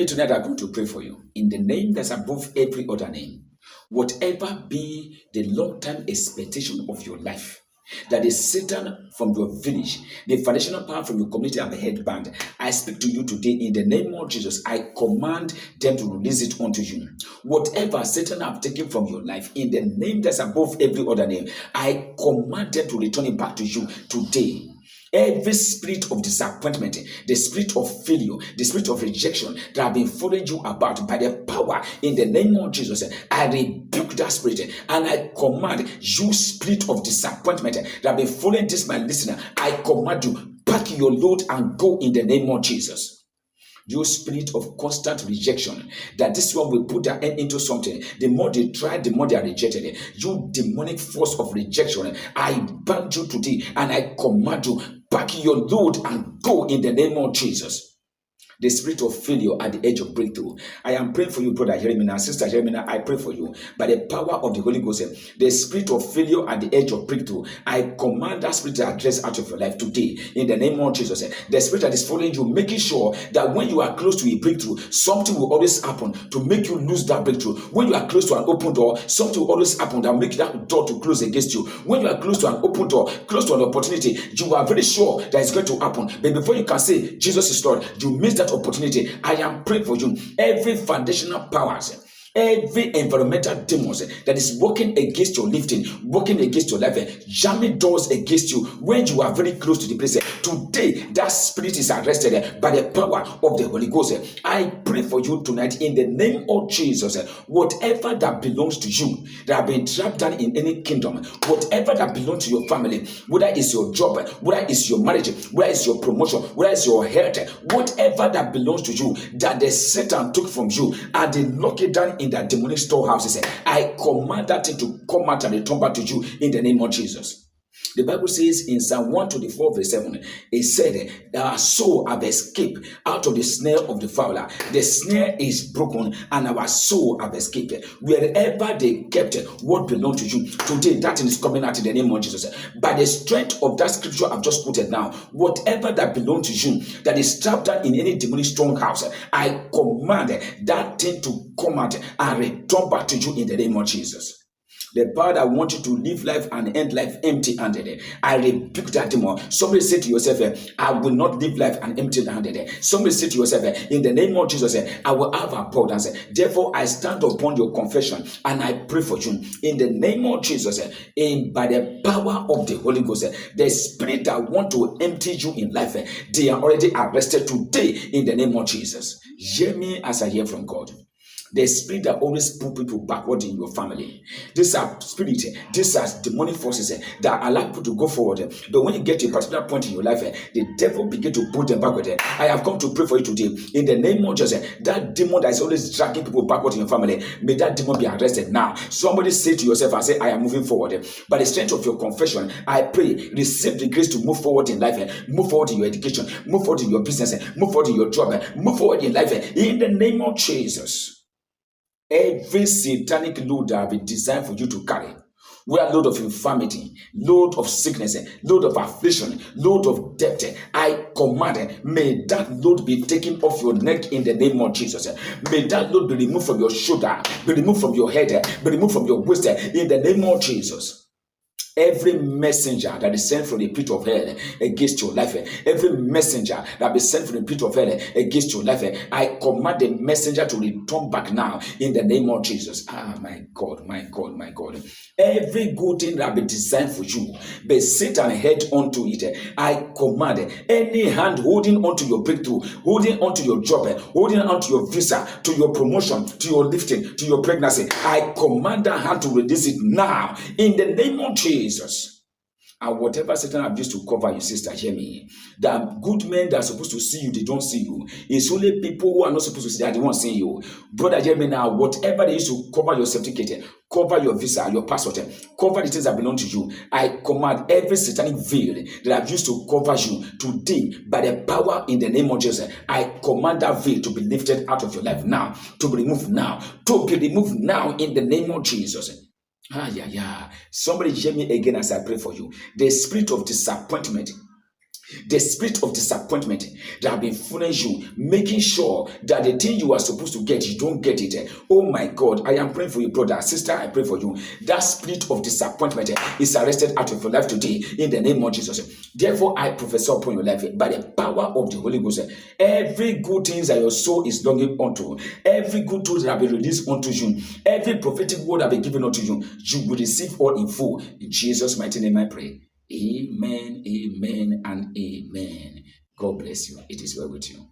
me tonight, I'm going to pray for you. In the name that's above every other name, whatever be the long-term expectation of your life, that is Satan from your village, the foundational power from your community and the headband, I speak to you today in the name of Jesus. I command them to release it unto you. Whatever Satan have taken from your life, in the name that's above every other name, I command them to return it back to you today. Every spirit of disappointment, the spirit of failure, the spirit of rejection that have been following you about, by the power in the name of Jesus, I rebuke that spirit and I command you, spirit of disappointment that have been following this, my listener, I command you, pack your load and go in the name of Jesus. You spirit of constant rejection, that this one will put their end into something. The more they try, the more they are rejected. You demonic force of rejection, I ban you today and I command you, pack your load and go in the name of Jesus. The spirit of failure at the edge of breakthrough. I am praying for you, brother Jeremiah, sister Jeremiah. I pray for you by the power of the Holy Ghost. The spirit of failure at the edge of breakthrough, I command that spirit to address out of your life today in the name of Jesus. The spirit that is following you, making sure that when you are close to a breakthrough, something will always happen to make you lose that breakthrough. When you are close to an open door, something will always happen that will make that door to close against you. When you are close to an open door, close to an opportunity, you are very sure that it's going to happen. But before you can say Jesus is Lord, you miss that opportunity. I am praying for you. Every foundational powers, every environmental demons that is working against your lifting, working against your life, jamming doors against you when you are very close to the place, today that spirit is arrested by the power of the Holy Ghost. I pray for you tonight in the name of Jesus. Whatever that belongs to you, that have been trapped down in any kingdom, whatever that belongs to your family, whether it's your job, whether it's your marriage, whether it's your promotion, whether it's your health, whatever that belongs to you, that the Satan took from you and they lock it down in that demonic storehouses, I command that thing to come out and return back to you in the name of Jesus. The Bible says in Psalm 124 verse 7, it said, our soul have escaped out of the snare of the fowler. The snare is broken and our soul have escaped. Wherever they kept what belonged to you, today that thing is coming out in the name of Jesus. By the strength of that scripture I've just quoted now, whatever that belongs to you, that is trapped down in any demonic strong house, I command that thing to come out and return back to you in the name of Jesus. The power that wants you to live life and end life empty-handed, I rebuke that demon. Somebody say to yourself, I will not live life and empty-handed. Somebody say to yourself, in the name of Jesus, I will have abundance. Therefore, I stand upon your confession and I pray for you. In the name of Jesus, by the power of the Holy Ghost, the spirit that want to empty you in life, they are already arrested today in the name of Jesus. Hear me as I hear from God. The spirit that always pull people backward in your family. These are spirits, these are demonic forces that allow people to go forward. But when you get to a particular point in your life, the devil begin to pull them backward. I have come to pray for you today. In the name of Jesus, that demon that is always dragging people backward in your family, may that demon be arrested now. Somebody say to yourself and say, I am moving forward. By the strength of your confession, I pray, receive the grace to move forward in life, move forward in your education, move forward in your business, move forward in your job, move forward in life. In the name of Jesus. Every satanic load that have been designed for you to carry, where load of infirmity, load of sickness, load of affliction, load of debt, I command, may that load be taken off your neck in the name of Jesus. May that load be removed from your shoulder, be removed from your head, be removed from your waist in the name of Jesus. Every messenger that is sent from the pit of hell against your life, every messenger that is sent from the pit of hell against your life, I command the messenger to return back now in the name of Jesus. Ah, my God, my God, my God. Every good thing that be designed for you, but Satan head onto it. I command any hand holding onto your breakthrough, holding onto your job, holding onto your visa, to your promotion, to your lifting, to your pregnancy. I command that hand to release it now in the name of Jesus. And whatever Satan have used to cover you, sister, hear me. The good men that are supposed to see you, they don't see you. It's only people who are not supposed to see that they won't see you. Brother, hear me now. Whatever they used to cover your certificate, cover your visa, your passport, cover the things that belong to you. I command every satanic veil that have used to cover you today by the power in the name of Jesus. I command that veil to be lifted out of your life now, to be removed now, in the name of Jesus. Somebody hear me again as I pray for you. The spirit of disappointment The spirit of disappointment that have been fooling you, making sure that the thing you are supposed to get, you don't get it. Oh my God, I am praying for you, brother, sister. I pray for you. That spirit of disappointment is arrested out of your life today in the name of Jesus. Therefore, I prophesy upon your life by the power of the Holy Ghost. Every good thing that your soul is longing unto, every good thing that have been released unto you, every prophetic word that have been given unto you, you will receive all in full. In Jesus' mighty name, I pray. Amen, amen, and amen. God bless you. It is well with you.